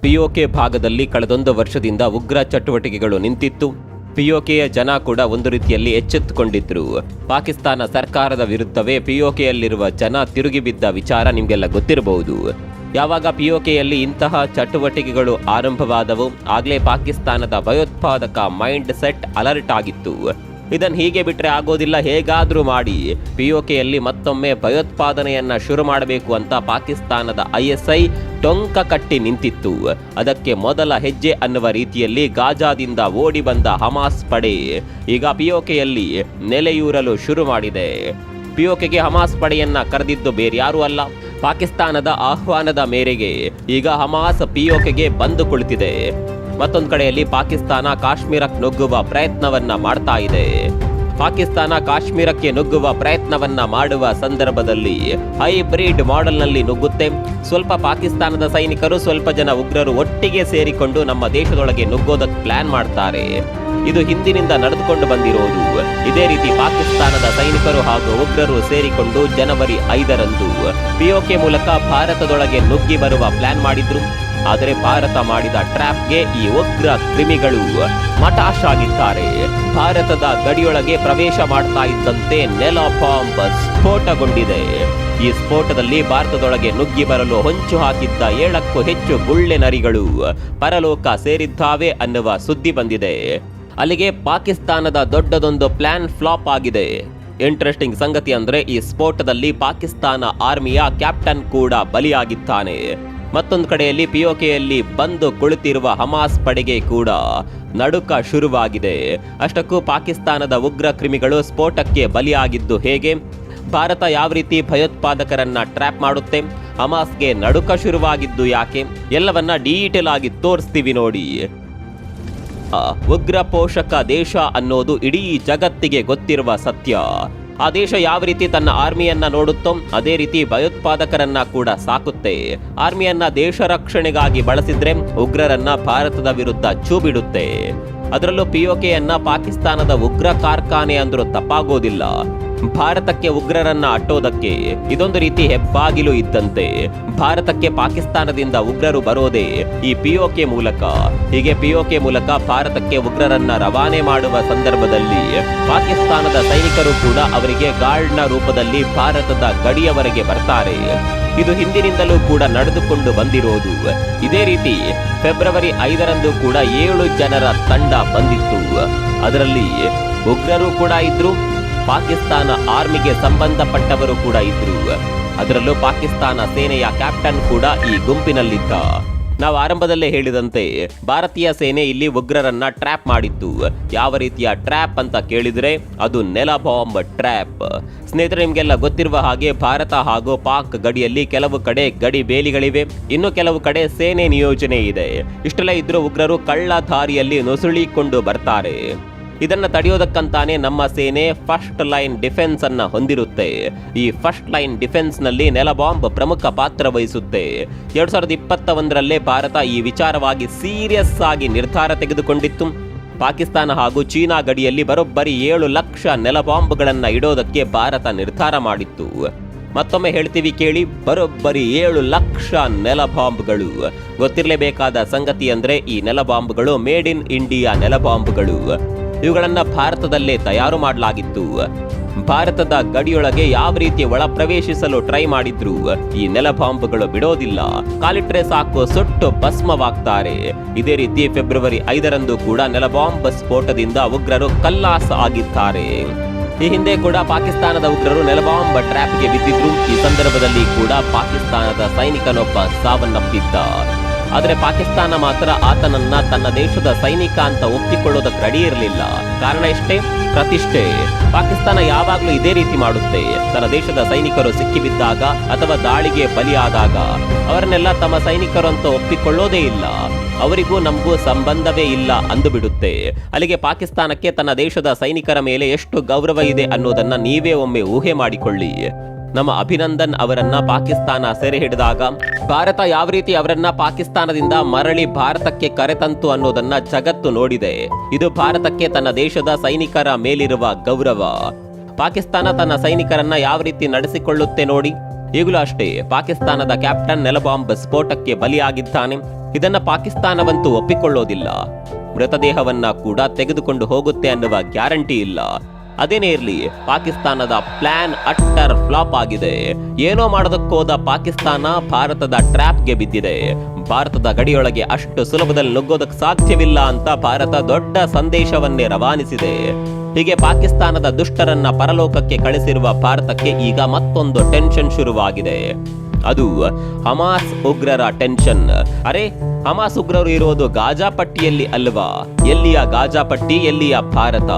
PoK ಭಾಗದಲ್ಲಿ ಕಳೆದೊಂದು ವರ್ಷದಿಂದ ಉಗ್ರ ಚಟುವಟಿಕೆಗಳು ನಿಂತಿತ್ತು. ಪಿಒಕೆಯ ಜನ ಕೂಡ ಒಂದು ರೀತಿಯಲ್ಲಿ ಎಚ್ಚೆತ್ತುಕೊಂಡಿದ್ರು. ಪಾಕಿಸ್ತಾನ ಸರ್ಕಾರದ ವಿರುದ್ಧವೇ ಪಿಒಕೆಯಲ್ಲಿರುವ ಜನ ತಿರುಗಿ ಬಿದ್ದ ವಿಚಾರ ನಿಮಗೆಲ್ಲ ಗೊತ್ತಿರಬಹುದು. ಯಾವಾಗ ಪಿಒಕೆಯಲ್ಲಿ ಇಂತಹ ಚಟುವಟಿಕೆಗಳು ಆರಂಭವಾದವು ಆಗಲೇ ಪಾಕಿಸ್ತಾನದ ಭಯೋತ್ಪಾದಕ ಮೈಂಡ್ ಸೆಟ್ ಅಲರ್ಟ್ ಆಗಿತ್ತು. ಇದನ್ನು ಹೀಗೆ ಬಿಟ್ಟರೆ ಆಗೋದಿಲ್ಲ, ಹೇಗಾದರೂ ಮಾಡಿ ಪಿಒಕೆಯಲ್ಲಿ ಮತ್ತೊಮ್ಮೆ ಭಯೋತ್ಪಾದನೆಯನ್ನ ಶುರು ಮಾಡಬೇಕು ಅಂತ ಪಾಕಿಸ್ತಾನದ ISI ಟೊಂಕ ಕಟ್ಟಿ ನಿಂತಿತ್ತು. ಅದಕ್ಕೆ ಮೊದಲ ಹೆಜ್ಜೆ ಅನ್ನುವ ರೀತಿಯಲ್ಲಿ ಗಾಜಾದಿಂದ ಓಡಿ ಬಂದ ಹಮಾಸ್ ಪಡೆ ಈಗ ಪಿಒಕೆಯಲ್ಲಿ ನೆಲೆಯೂರಲು ಶುರು ಮಾಡಿದೆ. ಪಿಒಕೆಗೆ ಹಮಾಸ್ ಪಡೆಯನ್ನ ಕರೆದಿದ್ದು ಬೇರ್ಯಾರೂ ಅಲ್ಲ, ಪಾಕಿಸ್ತಾನದ ಆಹ್ವಾನದ ಮೇರೆಗೆ ಈಗ ಹಮಾಸ್ ಪಿಒಕೆಗೆ ಬಂದು ಕುಳಿತಿದೆ. ಮತ್ತೊಂದು ಕಡೆಯಲ್ಲಿ ಪಾಕಿಸ್ತಾನ ಕಾಶ್ಮೀರಕ್ಕೆ ನುಗ್ಗುವ ಪ್ರಯತ್ನವನ್ನ ಮಾಡ್ತಾ ಇದೆ. ಪಾಕಿಸ್ತಾನ ಕಾಶ್ಮೀರಕ್ಕೆ ನುಗ್ಗುವ ಪ್ರಯತ್ನವನ್ನ ಮಾಡುವ ಸಂದರ್ಭದಲ್ಲಿ ಹೈಬ್ರಿಡ್ ಮಾಡೆಲ್ನಲ್ಲಿ ನುಗ್ಗುತ್ತೆ. ಸ್ವಲ್ಪ ಪಾಕಿಸ್ತಾನದ ಸೈನಿಕರು, ಸ್ವಲ್ಪ ಜನ ಉಗ್ರರು ಒಟ್ಟಿಗೆ ಸೇರಿಕೊಂಡು ನಮ್ಮ ದೇಶದೊಳಗೆ ನುಗ್ಗೋದಕ್ಕೆ ಪ್ಲಾನ್ ಮಾಡ್ತಾರೆ. ಇದು ಹಿಂದಿನಿಂದ ನಡೆದುಕೊಂಡು ಬಂದಿರೋದು. ಇದೇ ರೀತಿ ಪಾಕಿಸ್ತಾನದ ಸೈನಿಕರು ಹಾಗೂ ಉಗ್ರರು ಸೇರಿಕೊಂಡು ಜನವರಿ 5ರಂದು ಪಿಒಕೆ ಮೂಲಕ ಭಾರತದೊಳಗೆ ನುಗ್ಗಿ ಬರುವ ಪ್ಲಾನ್ ಮಾಡಿದ್ರು. ಆದರೆ ಭಾರತ ಮಾಡಿದ ಟ್ರ್ಯಾಪ್ಗೆ ಈ ಉಗ್ರ ಕ್ರಿಮಿಗಳು ಮಟಾಶಾಗಿದ್ದಾರೆ. ಭಾರತದ ಗಡಿಯೊಳಗೆ ಪ್ರವೇಶ ಮಾಡ್ತಾ ಇದ್ದಂತೆ ನೆಲ ಬಾಂಬ್ ಸ್ಫೋಟಗೊಂಡಿದೆ. ಈ ಸ್ಫೋಟದಲ್ಲಿ ಭಾರತದೊಳಗೆ ನುಗ್ಗಿ ಬರಲು ಹೊಂಚು ಹಾಕಿದ್ದ 7ಕ್ಕೂ ಹೆಚ್ಚು ಗುಳ್ಳೆ ನರಿಗಳು ಪರಲೋಕ ಸೇರಿದ್ದಾವೆ ಅನ್ನುವ ಸುದ್ದಿ ಬಂದಿದೆ. ಅಲ್ಲಿಗೆ ಪಾಕಿಸ್ತಾನದ ದೊಡ್ಡದೊಂದು ಪ್ಲಾನ್ ಫ್ಲಾಪ್ ಆಗಿದೆ. ಇಂಟ್ರೆಸ್ಟಿಂಗ್ ಸಂಗತಿ ಅಂದ್ರೆ ಈ ಸ್ಫೋಟದಲ್ಲಿ ಪಾಕಿಸ್ತಾನ ಆರ್ಮಿಯ ಕ್ಯಾಪ್ಟನ್ ಕೂಡ ಬಲಿಯಾಗಿದ್ದಾನೆ. ಮತ್ತೊಂದು ಕಡೆಯಲ್ಲಿ ಪಿಒಕೆಯಲ್ಲಿ ಬಂದು ಕುಳಿತಿರುವ ಹಮಾಸ್ ಪಡೆಗೆ ಕೂಡ ನಡುಕ ಶುರುವಾಗಿದೆ. ಅಷ್ಟಕ್ಕೂ ಪಾಕಿಸ್ತಾನದ ಉಗ್ರ ಕ್ರಿಮಿಗಳು ಸ್ಫೋಟಕ್ಕೆ ಬಲಿಯಾಗಿದ್ದು ಹೇಗೆ, ಭಾರತ ಯಾವ ರೀತಿ ಭಯೋತ್ಪಾದಕರನ್ನ ಟ್ರ್ಯಾಪ್ ಮಾಡುತ್ತೆ, ಹಮಾಸ್ಗೆ ನಡುಕ ಶುರುವಾಗಿದ್ದು ಯಾಕೆ, ಎಲ್ಲವನ್ನ ಡೀಟೇಲ್ ಆಗಿ ತೋರಿಸ್ತೀವಿ ನೋಡಿ. ಉಗ್ರ ಪೋಷಕ ದೇಶ ಅನ್ನೋದು ಇಡೀ ಜಗತ್ತಿಗೆ ಗೊತ್ತಿರುವ ಸತ್ಯ. ಆ ದೇಶ ಯಾವ ರೀತಿ ತನ್ನ ಆರ್ಮಿಯನ್ನ ನೋಡುತ್ತೋ ಅದೇ ರೀತಿ ಭಯೋತ್ಪಾದಕರನ್ನ ಕೂಡ ಸಾಕುತ್ತೆ. ಆರ್ಮಿಯನ್ನ ದೇಶ ರಕ್ಷಣೆಗಾಗಿ ಬಳಸಿದ್ರೆ ಉಗ್ರರನ್ನ ಭಾರತದ ವಿರುದ್ಧ ಚೂಬಿಡುತ್ತೆ. ಅದರಲ್ಲೂ ಪಿಒಕೆಯನ್ನ ಪಾಕಿಸ್ತಾನದ ಉಗ್ರ ಕಾರ್ಖಾನೆ ಅಂದ್ರೂ ತಪ್ಪಾಗೋದಿಲ್ಲ. ಭಾರತಕ್ಕೆ ಉಗ್ರರನ್ನ ಅಟ್ಟೋದಕ್ಕೆ ಇದೊಂದು ರೀತಿ ಹೆಬ್ಬಾಗಿಲು ಇದ್ದಂತೆ. ಭಾರತಕ್ಕೆ ಪಾಕಿಸ್ತಾನದಿಂದ ಉಗ್ರರು ಬರೋದೇ ಈ ಪಿಒಕೆ ಮೂಲಕ. ಹೀಗೆ ಪಿಒಕೆ ಮೂಲಕ ಭಾರತಕ್ಕೆ ಉಗ್ರರನ್ನ ರವಾನೆ ಮಾಡುವ ಸಂದರ್ಭದಲ್ಲಿ ಪಾಕಿಸ್ತಾನದ ಸೈನಿಕರು ಕೂಡ ಅವರಿಗೆ ಗಾರ್ಡ್ನ ರೂಪದಲ್ಲಿ ಭಾರತದ ಗಡಿಯವರೆಗೆ ಬರ್ತಾರೆ. ಇದು ಹಿಂದಿನಿಂದಲೂ ಕೂಡ ನಡೆದುಕೊಂಡು ಬಂದಿರೋದು. ಇದೇ ರೀತಿ ಫೆಬ್ರವರಿ 5ರಂದು ಕೂಡ 7 ಜನರ ತಂಡ ಬಂದಿತ್ತು. ಅದರಲ್ಲಿ ಉಗ್ರರು ಕೂಡ ಇದ್ರು, ಪಾಕಿಸ್ತಾನ ಆರ್ಮಿಗೆ ಸಂಬಂಧಪಟ್ಟವರು ಕೂಡ ಇದ್ರು. ಅದರಲ್ಲೂ ಪಾಕಿಸ್ತಾನ ಸೇನೆಯ ಕ್ಯಾಪ್ಟನ್ ಕೂಡ ಈ ಗುಂಪಿನಲ್ಲಿದ್ದ. ನಾವು ಆರಂಭದಲ್ಲೇ ಹೇಳಿದಂತೆ ಭಾರತೀಯ ಸೇನೆ ಇಲ್ಲಿ ಉಗ್ರರನ್ನ ಟ್ರ್ಯಾಪ್ ಮಾಡಿತ್ತು. ಯಾವ ರೀತಿಯ ಟ್ರ್ಯಾಪ್ ಅಂತ ಕೇಳಿದ್ರೆ ಅದು ನೆಲ ಬಾಂಬ್ ಟ್ರ್ಯಾಪ್. ಸ್ನೇಹಿತರೆ, ನಿಮಗೆಲ್ಲ ಗೊತ್ತಿರುವ ಹಾಗೆ ಭಾರತ ಹಾಗೂ ಪಾಕ್ ಗಡಿಯಲ್ಲಿ ಕೆಲವು ಕಡೆ ಗಡಿ ಬೇಲಿಗಳಿವೆ, ಇನ್ನು ಕೆಲವು ಕಡೆ ಸೇನೆ ನಿಯೋಜನೆ ಇದೆ. ಇಷ್ಟೆಲ್ಲ ಇದ್ರೂ ಉಗ್ರರು ಕಳ್ಳ ದಾರಿಯಲ್ಲಿ ನುಸುಳಿಕೊಂಡು ಬರ್ತಾರೆ. ಇದನ್ನ ತಡೆಯೋದಕ್ಕಂತಾನೆ ನಮ್ಮ ಸೇನೆ ಫಸ್ಟ್ ಲೈನ್ ಡಿಫೆನ್ಸ್ ಅನ್ನ ಹೊಂದಿರುತ್ತೆ. ಈ ಫಸ್ಟ್ ಲೈನ್ ಡಿಫೆನ್ಸ್ ನಲ್ಲಿ ನೆಲ ಬಾಂಬ್ ಪ್ರಮುಖ ಪಾತ್ರ ವಹಿಸುತ್ತೆ. 2021ರಲ್ಲೇ ಭಾರತ ಈ ವಿಚಾರವಾಗಿ ಸೀರಿಯಸ್ ಆಗಿ ನಿರ್ಧಾರ ತೆಗೆದುಕೊಂಡಿತ್ತು. ಪಾಕಿಸ್ತಾನ ಹಾಗೂ ಚೀನಾ ಗಡಿಯಲ್ಲಿ ಬರೋಬ್ಬರಿ 7 ಲಕ್ಷ ನೆಲ ಬಾಂಬ್ಗಳನ್ನ ಇಡೋದಕ್ಕೆ ಭಾರತ ನಿರ್ಧಾರ ಮಾಡಿತ್ತು. ಮತ್ತೊಮ್ಮೆ ಹೇಳ್ತೀವಿ ಕೇಳಿ, ಬರೋಬ್ಬರಿ 7 ಲಕ್ಷ ನೆಲ ಬಾಂಬ್ಗಳು. ಗೊತ್ತಿರಲೇಬೇಕಾದ ಸಂಗತಿ ಅಂದ್ರೆ ಈ ನೆಲ ಬಾಂಬ್ಗಳು ಮೇಡ್ ಇನ್ ಇಂಡಿಯಾ ನೆಲ ಬಾಂಬ್ಗಳು. ಇವುಗಳನ್ನ ಭಾರತದಲ್ಲೇ ತಯಾರು ಮಾಡಲಾಗಿತ್ತು. ಭಾರತದ ಗಡಿಯೊಳಗೆ ಯಾವ ರೀತಿ ಒಳ ಪ್ರವೇಶಿಸಲು ಟ್ರೈ ಮಾಡಿದ್ರು ಈ ನೆಲ ಬಾಂಬ್ಗಳು ಬಿಡೋದಿಲ್ಲ. ಕಾಲಿಟ್ರೆ ಸಾಕು ಸುಟ್ಟು ಭಸ್ಮವಾಗ್ತಾರೆ. ಇದೇ ರೀತಿ ಫೆಬ್ರವರಿ 5ರಂದು ಕೂಡ ನೆಲ ಬಾಂಬ್ ಸ್ಫೋಟದಿಂದ ಉಗ್ರರು ಕಲ್ಲಾಸ ಆಗಿದ್ದಾರೆ. ಈ ಹಿಂದೆ ಕೂಡ ಪಾಕಿಸ್ತಾನದ ಉಗ್ರರು ನೆಲ ಬಾಂಬ್ ಟ್ರ್ಯಾಪ್ಗೆ ಬಿದ್ದಿದ್ರು. ಈ ಸಂದರ್ಭದಲ್ಲಿ ಕೂಡ ಪಾಕಿಸ್ತಾನದ ಸೈನಿಕನೊಬ್ಬ ಸಾವನ್ನಪ್ಪಿದ್ದ. ಆದರೆ ಪಾಕಿಸ್ತಾನ ಮಾತ್ರ ಆತನನ್ನ ತನ್ನ ದೇಶದ ಸೈನಿಕ ಅಂತ ಒಪ್ಪಿಕೊಳ್ಳೋದಕ್ಕೆ ರೆಡಿ ಇರಲಿಲ್ಲ. ಕಾರಣ ಇಷ್ಟೇ, ಪ್ರತಿಷ್ಠೆ. ಪಾಕಿಸ್ತಾನ ಯಾವಾಗಲೂ ಇದೇ ರೀತಿ ಮಾಡುತ್ತೆ. ತನ್ನ ದೇಶದ ಸೈನಿಕರು ಸಿಕ್ಕಿಬಿದ್ದಾಗ ಅಥವಾ ದಾಳಿಗೆ ಬಲಿಯಾದಾಗ ಅವರನ್ನೆಲ್ಲ ತಮ್ಮ ಸೈನಿಕರು ಅಂತ ಒಪ್ಪಿಕೊಳ್ಳೋದೇ ಇಲ್ಲ. ಅವರಿಗೂ ನಮಗೂ ಸಂಬಂಧವೇ ಇಲ್ಲ ಅಂದು ಬಿಡುತ್ತೆ. ಅಲ್ಲಿಗೆ ಪಾಕಿಸ್ತಾನಕ್ಕೆ ತನ್ನ ದೇಶದ ಸೈನಿಕರ ಮೇಲೆ ಎಷ್ಟು ಗೌರವ ಇದೆ ಅನ್ನೋದನ್ನ ನೀವೇ ಒಮ್ಮೆ ಊಹೆ ಮಾಡಿಕೊಳ್ಳಿ. ನಮ್ಮ ಅಭಿನಂದನ್ ಅವರನ್ನ ಪಾಕಿಸ್ತಾನ ಸೆರೆ ಹಿಡಿದಾಗ ಭಾರತ ಯಾವ ರೀತಿ ಅವರನ್ನ ಪಾಕಿಸ್ತಾನದಿಂದ ಮರಳಿ ಭಾರತಕ್ಕೆ ಕರೆತಂತು ಅನ್ನೋದನ್ನ ಜಗತ್ತು ನೋಡಿದೆ. ಇದು ಭಾರತಕ್ಕೆ ತನ್ನ ದೇಶದ ಸೈನಿಕರ ಮೇಲಿರುವ ಗೌರವ. ಪಾಕಿಸ್ತಾನ ತನ್ನ ಸೈನಿಕರನ್ನ ಯಾವ ರೀತಿ ನಡೆಸಿಕೊಳ್ಳುತ್ತೆ ನೋಡಿ. ಈಗಲೂ ಅಷ್ಟೇ ಪಾಕಿಸ್ತಾನದ ಕ್ಯಾಪ್ಟನ್ ನೆಲ ಬಾಂಬ್ ಸ್ಫೋಟಕ್ಕೆ ಬಲಿಯಾಗಿದ್ದಾನೆ. ಇದನ್ನ ಪಾಕಿಸ್ತಾನವಂತೂ ಒಪ್ಪಿಕೊಳ್ಳೋದಿಲ್ಲ. ಮೃತದೇಹವನ್ನ ಕೂಡ ತೆಗೆದುಕೊಂಡು ಹೋಗುತ್ತೆ ಅನ್ನುವ ಗ್ಯಾರಂಟಿ ಇಲ್ಲ. ಅದೇನೇ ಇರಲಿ, ಪಾಕಿಸ್ತಾನದ ಪ್ಲಾನ್ ಅಟ್ಟರ್ ಫ್ಲಾಪ್ ಆಗಿದೆ. ಏನೋ ಮಾಡೋದಕ್ಕೋದ ಪಾಕಿಸ್ತಾನ ಭಾರತದ ಟ್ರ್ಯಾಪ್ಗೆ ಬಿದ್ದಿದೆ. ಭಾರತದ ಗಡಿಯೊಳಗೆ ಅಷ್ಟು ಸುಲಭದಲ್ಲಿ ನುಗ್ಗೋದಕ್ಕೆ ಸಾಧ್ಯವಿಲ್ಲ ಅಂತ ಭಾರತ ದೊಡ್ಡ ಸಂದೇಶವನ್ನೇ ರವಾನಿಸಿದೆ. ಹೀಗೆ ಪಾಕಿಸ್ತಾನದ ದುಷ್ಟರನ್ನ ಪರಲೋಕಕ್ಕೆ ಕಳಿಸಿರುವ ಭಾರತಕ್ಕೆ ಈಗ ಮತ್ತೊಂದು ಟೆನ್ಷನ್ ಶುರುವಾಗಿದೆ. ಅದು ಹಮಾಸ್ ಉಗ್ರರ ಟೆನ್ಷನ್. ಅರೆ, ಹಮಾಸ್ ಉಗ್ರರು ಇರೋದು ಗಾಜಾ ಪಟ್ಟಿಯಲ್ಲಿ ಅಲ್ವಾ? ಎಲ್ಲಿಯ ಗಾಜಾ ಪಟ್ಟಿ, ಎಲ್ಲಿಯ ಭಾರತ?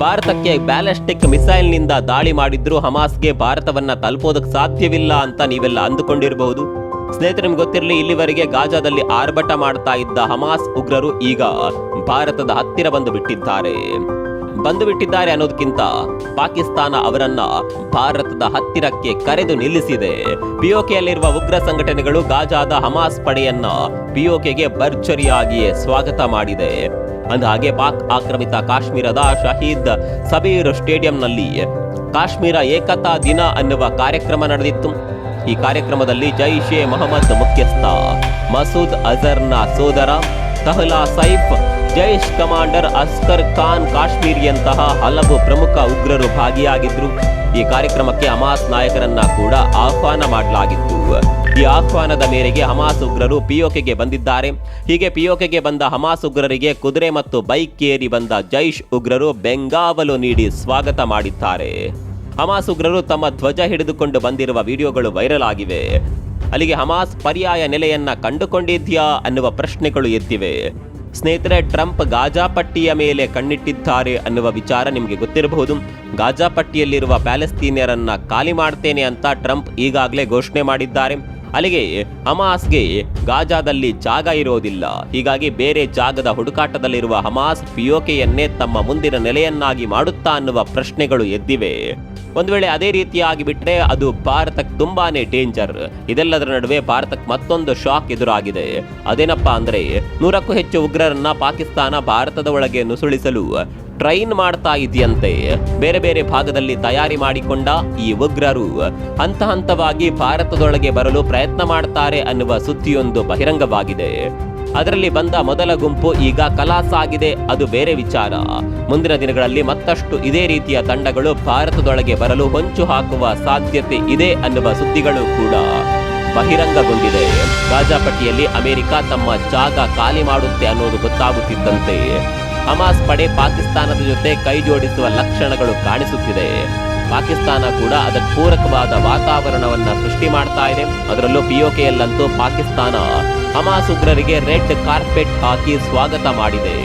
ಭಾರತಕ್ಕೆ ಬ್ಯಾಲಿಸ್ಟಿಕ್ ಮಿಸೈಲ್ ನಿಂದ ದಾಳಿ ಮಾಡಿದ್ರು ಹಮಾಸ್ಗೆ ಭಾರತವನ್ನ ತಲುಪೋದಕ್ಕೆ ಸಾಧ್ಯವಿಲ್ಲ ಅಂತ ನೀವೆಲ್ಲ ಅಂದುಕೊಂಡಿರಬಹುದು. ಸ್ನೇಹಿತರೆ, ನಿಮ್ಗೆ ಗೊತ್ತಿರಲಿ, ಇಲ್ಲಿವರೆಗೆ ಗಾಜಾದಲ್ಲಿ ಆರ್ಭಟ ಮಾಡ್ತಾ ಇದ್ದ ಹಮಾಸ್ ಉಗ್ರರು ಈಗ ಭಾರತದ ಹತ್ತಿರ ಬಂದು ಬಿಟ್ಟಿದ್ದಾರೆ ಅನ್ನೋದಕ್ಕಿಂತ ಪಾಕಿಸ್ತಾನ ಅವರನ್ನ ಭಾರತದ ಹತ್ತಿರಕ್ಕೆ ಕರೆದು ನಿಲ್ಲಿಸಿದೆ. ಪಿಒಕೆಯಲ್ಲಿರುವ ಉಗ್ರ ಸಂಘಟನೆಗಳು ಗಾಜಾದ ಹಮಾಸ್ ಪಡೆಯನ್ನ ಪಿಒಕೆಗೆ ಭರ್ಜರಿಯಾಗಿಯೇ ಸ್ವಾಗತ ಮಾಡಿದೆ. ಅಂದಹಾಗೆ ಪಾಕ್ ಆಕ್ರಮಿತ ಕಾಶ್ಮೀರದ ಶಹೀದ್ ಸಬೀರ್ ಸ್ಟೇಡಿಯಂನಲ್ಲಿ ಕಾಶ್ಮೀರ ಏಕತಾ ದಿನ ಅನ್ನುವ ಕಾರ್ಯಕ್ರಮ ನಡೆದಿತ್ತು. ಈ ಕಾರ್ಯಕ್ರಮದಲ್ಲಿ ಜೈಷ್ ಎ ಮೊಹಮ್ಮದ್ ಮುಖ್ಯಸ್ಥ ಮಸೂದ್ ಅಜರ್ನ ಸೋದರ ತಹ್ಲಾ ಸೈಫ್, ಜೈಷ್ ಕಮಾಂಡರ್ ಅಸ್ಕರ್ ಖಾನ್ ಕಾಶ್ಮೀರಿಯಂತಹ ಹಲವು ಪ್ರಮುಖ ಉಗ್ರರು ಭಾಗಿಯಾಗಿದ್ರು. ಈ ಕಾರ್ಯಕ್ರಮಕ್ಕೆ ಹಮಾಸ್ ನಾಯಕರನ್ನ ಕೂಡ ಆಹ್ವಾನ ಮಾಡಲಾಗಿತ್ತು. ಈ ಆಹ್ವಾನದ ಮೇರೆಗೆ ಹಮಾಸ್ ಉಗ್ರರು ಪಿಒಕೆಗೆ ಬಂದಿದ್ದಾರೆ. ಹೀಗೆ ಪಿಒಕೆಗೆ ಬಂದ ಹಮಾಸ್ ಉಗ್ರರಿಗೆ ಕುದುರೆ ಮತ್ತು ಬೈಕ್ ಏರಿ ಬಂದ ಜೈಷ್ ಉಗ್ರರು ಬೆಂಗಾವಲು ನೀಡಿ ಸ್ವಾಗತ ಮಾಡಿದ್ದಾರೆ. ಹಮಾಸ್ ಉಗ್ರರು ತಮ್ಮ ಧ್ವಜ ಹಿಡಿದುಕೊಂಡು ಬಂದಿರುವ ವಿಡಿಯೋಗಳು ವೈರಲ್ ಆಗಿವೆ. ಅಲ್ಲಿಗೆ ಹಮಾಸ್ ಪರ್ಯಾಯ ನೆಲೆಯನ್ನ ಕಂಡುಕೊಂಡಿದ್ಯಾ ಅನ್ನುವ ಪ್ರಶ್ನೆಗಳು ಎದ್ದಿವೆ. ಸ್ನೇಹಿತರೆ, ಟ್ರಂಪ್ ಗಾಜಾ ಪಟ್ಟಿಯ ಮೇಲೆ ಕಣ್ಣಿಟ್ಟಿದ್ದಾರೆ ಅನ್ನುವ ವಿಚಾರ ನಿಮಗೆ ಗೊತ್ತಿರಬಹುದು. ಗಾಜಾ ಪಟ್ಟಿಯಲ್ಲಿರುವ ಪ್ಯಾಲೆಸ್ತೀನಿಯರನ್ನ ಖಾಲಿ ಮಾಡ್ತೇನೆ ಅಂತ ಟ್ರಂಪ್ ಈಗಾಗಲೇ ಘೋಷಣೆ ಮಾಡಿದ್ದಾರೆ. ಅಲ್ಲಿಗೆ ಹಮಾಸ್ಗೆ ಗಾಜಾದಲ್ಲಿ ಜಾಗ ಇರೋದಿಲ್ಲ. ಹೀಗಾಗಿ ಬೇರೆ ಜಾಗದ ಹುಡುಕಾಟದಲ್ಲಿರುವ ಹಮಾಸ್ ಪಿಒಕೆಯನ್ನೇ ತಮ್ಮ ಮುಂದಿನ ನೆಲೆಯನ್ನಾಗಿ ಮಾಡುತ್ತಾ ಅನ್ನುವ ಪ್ರಶ್ನೆಗಳು ಎದ್ದಿವೆ. ಒಂದು ವೇಳೆ ಅದೇ ರೀತಿಯಾಗಿ ಬಿಟ್ರೆ ಅದು ಭಾರತಕ್ಕೆ ತುಂಬಾನೇ ಡೇಂಜರ್. ಇದೆಲ್ಲದರ ನಡುವೆ ಭಾರತಕ್ಕೆ ಮತ್ತೊಂದು ಶಾಕ್ ಎದುರಾಗಿದೆ. ಅದೇನಪ್ಪಾ ಅಂದ್ರೆ, 100ಕ್ಕೂ ಹೆಚ್ಚು ಉಗ್ರರನ್ನ ಪಾಕಿಸ್ತಾನ ಭಾರತದ ಒಳಗೆ ನುಸುಳಿಸಲು ಟ್ರೈನ್ ಮಾಡ್ತಾ ಇದೆಯಂತೆ. ಬೇರೆ ಬೇರೆ ಭಾಗದಲ್ಲಿ ತಯಾರಿ ಮಾಡಿಕೊಂಡ ಈ ಉಗ್ರರು ಹಂತ ಹಂತವಾಗಿ ಭಾರತದೊಳಗೆ ಬರಲು ಪ್ರಯತ್ನ ಮಾಡ್ತಾರೆ ಅನ್ನುವ ಸುದ್ದಿಯೊಂದು ಬಹಿರಂಗವಾಗಿದೆ. ಅದರಲ್ಲಿ ಬಂದ ಮೊದಲ ಗುಂಪು ಈಗ ಖಲಾಸ್ ಆಗಿದೆ, ಅದು ಬೇರೆ ವಿಚಾರ. ಮುಂದಿನ ದಿನಗಳಲ್ಲಿ ಮತ್ತಷ್ಟು ಇದೇ ರೀತಿಯ ತಂಡಗಳು ಭಾರತದೊಳಗೆ ಬರಲು ಹೊಂಚು ಹಾಕುವ ಸಾಧ್ಯತೆ ಇದೆ ಅನ್ನುವ ಸುದ್ದಿಗಳು ಕೂಡ ಬಹಿರಂಗಗೊಂಡಿದೆ. ಗಾಜಾ ಪಟ್ಟಿಯಲ್ಲಿ ಅಮೆರಿಕ ತಮ್ಮ ಜಾಗ ಖಾಲಿ ಮಾಡುತ್ತೆ ಅನ್ನೋದು ಗೊತ್ತಾಗುತ್ತಿದ್ದಂತೆ ಹಮಾಸ್ ಪಡೆ ಪಾಕಿಸ್ತಾನದ ಜೊತೆ ಕೈ ಜೋಡಿಸುವ ಲಕ್ಷಣಗಳು ಕಾಣಿಸುತ್ತಿದೆ. ಪಾಕಿಸ್ತಾನ ಕೂಡ ಅದಕ್ಕೆ ಪೂರಕವಾದ ವಾತಾವರಣವನ್ನ ಸೃಷ್ಟಿ ಮಾಡ್ತಾ ಇದೆ. ಅದರಲ್ಲೂ ಪಿಒಕೆಯಲ್ಲಂತೂ ಪಾಕಿಸ್ತಾನ ಹಮಾಸ್ ಉಗ್ರರಿಗೆ ರೆಡ್ ಕಾರ್ಪೆಟ್ ಹಾಕಿ ಸ್ವಾಗತ ಮಾಡಿದೆ.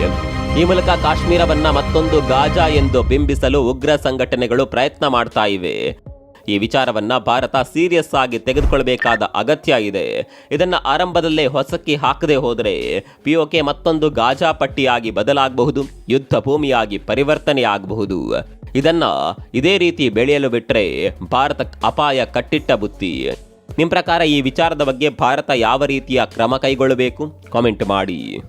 ಈ ಮೂಲಕ ಕಾಶ್ಮೀರವನ್ನ ಮತ್ತೊಂದು ಗಾಜಾ ಎಂದು ಬಿಂಬಿಸಲು ಉಗ್ರ ಸಂಘಟನೆಗಳು ಪ್ರಯತ್ನ ಮಾಡ್ತಾ ಇವೆ. ಈ ವಿಚಾರವನ್ನ ಭಾರತ ಸೀರಿಯಸ್ ಆಗಿ ತೆಗೆದುಕೊಳ್ಳಬೇಕಾದ ಅಗತ್ಯ ಇದೆ. ಇದನ್ನ ಆರಂಭದಲ್ಲೇ ಹೊಸಕಿ ಹಾಕದೆ ಹೋದರೆ ಪಿಒಕೆ ಮತ್ತೊಂದು ಗಾಜಾ ಪಟ್ಟಿಯಾಗಿ ಬದಲಾಗಬಹುದು, ಯುದ್ಧ ಭೂಮಿಯಾಗಿ ಪರಿವರ್ತನೆಯಾಗಬಹುದು. ಇದನ್ನ ಇದೇ ರೀತಿ ಬೆಳೆಯಲು ಬಿಟ್ಟರೆ ಭಾರತಕ್ಕೆ ಅಪಾಯ ಕಟ್ಟಿಟ್ಟ ಬುತ್ತಿ. ನಿಮ್ಮ ಪ್ರಕಾರ ಈ ವಿಚಾರದ ಬಗ್ಗೆ ಭಾರತ ಯಾವ ರೀತಿಯ ಕ್ರಮ ಕೈಗೊಳ್ಳಬೇಕು? ಕಾಮೆಂಟ್ ಮಾಡಿ.